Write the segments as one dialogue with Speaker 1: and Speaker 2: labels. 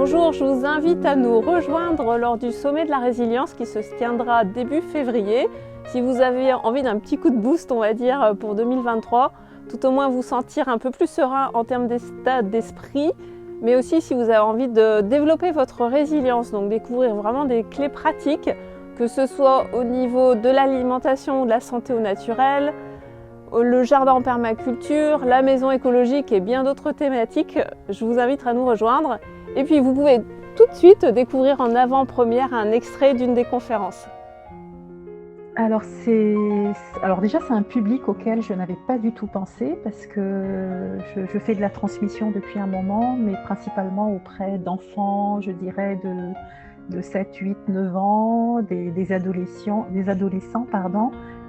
Speaker 1: Bonjour, je vous invite à nous rejoindre lors du sommet de la résilience qui se tiendra début février. Si vous avez envie d'un petit coup de boost, on va dire, pour 2023, tout au moins vous sentir un peu plus serein en termes d'état d'esprit, mais aussi si vous avez envie de développer votre résilience, donc découvrir vraiment des clés pratiques, que ce soit au niveau de l'alimentation ou de la santé au naturel, le jardin en permaculture, la maison écologique et bien d'autres thématiques. Je vous invite à nous rejoindre. Et puis vous pouvez tout de suite découvrir en avant-première un extrait d'une des conférences.
Speaker 2: Alors déjà c'est un public auquel je n'avais pas du tout pensé parce que je fais de la transmission depuis un moment, mais principalement auprès d'enfants, je dirais de 7, 8, 9 ans, des adolescents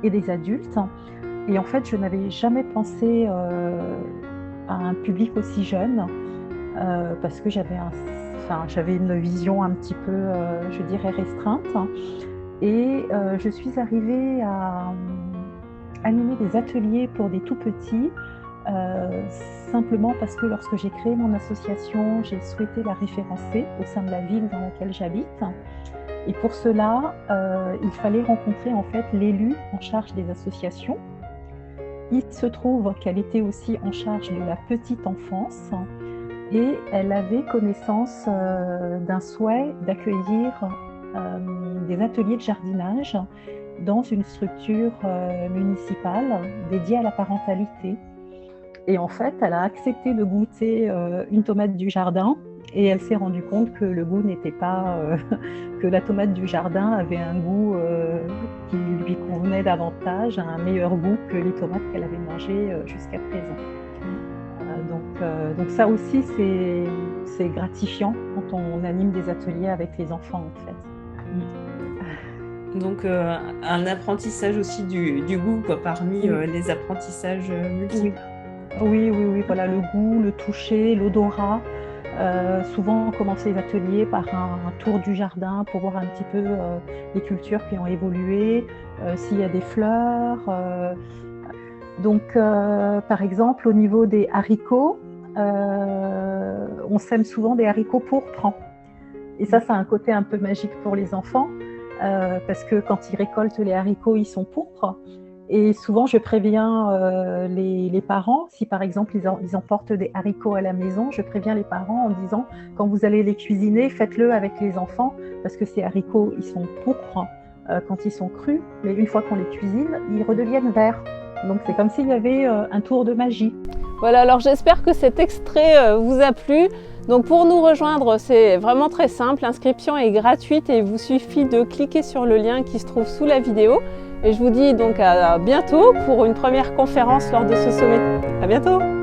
Speaker 2: et des adultes. Et en fait, je n'avais jamais pensé à un public aussi jeune parce que j'avais une vision un petit peu, je dirais, restreinte. Et je suis arrivée à animer des ateliers pour des tout petits, simplement parce que lorsque j'ai créé mon association, j'ai souhaité la référencer au sein de la ville dans laquelle j'habite. Et pour cela, il fallait rencontrer en fait l'élu en charge des associations. Il se trouve qu'elle était aussi en charge de la petite enfance et elle avait connaissance d'un souhait d'accueillir des ateliers de jardinage dans une structure municipale dédiée à la parentalité. Et en fait, elle a accepté de goûter une tomate du jardin et elle s'est rendue compte que le goût n'était pas... que la tomate du jardin avait un goût qui lui convenait davantage, un meilleur goût que les tomates qu'elle avait mangées jusqu'à présent. Donc ça aussi, c'est gratifiant quand on anime des ateliers avec les enfants, en fait.
Speaker 3: Donc un apprentissage aussi du goût, quoi, parmi les apprentissages multiples.
Speaker 2: Oui, voilà, le goût, le toucher, l'odorat. Souvent, on commence les ateliers par un tour du jardin pour voir un petit peu les cultures qui ont évolué, s'il y a des fleurs. Donc, par exemple, au niveau des haricots, on sème souvent des haricots pourpres. Et ça a un côté un peu magique pour les enfants, parce que quand ils récoltent les haricots, ils sont pourpres. Et souvent, je préviens les parents, si par exemple ils emportent des haricots à la maison, je préviens les parents en disant, quand vous allez les cuisiner, faites-le avec les enfants, parce que ces haricots, ils sont pourpres quand ils sont crus, mais une fois qu'on les cuisine, ils redeviennent verts. Donc c'est comme s'il y avait un tour de magie.
Speaker 1: Voilà, alors j'espère que cet extrait vous a plu. Donc pour nous rejoindre, c'est vraiment très simple, l'inscription est gratuite et il vous suffit de cliquer sur le lien qui se trouve sous la vidéo. Et je vous dis donc à bientôt pour une première conférence lors de ce sommet. À bientôt!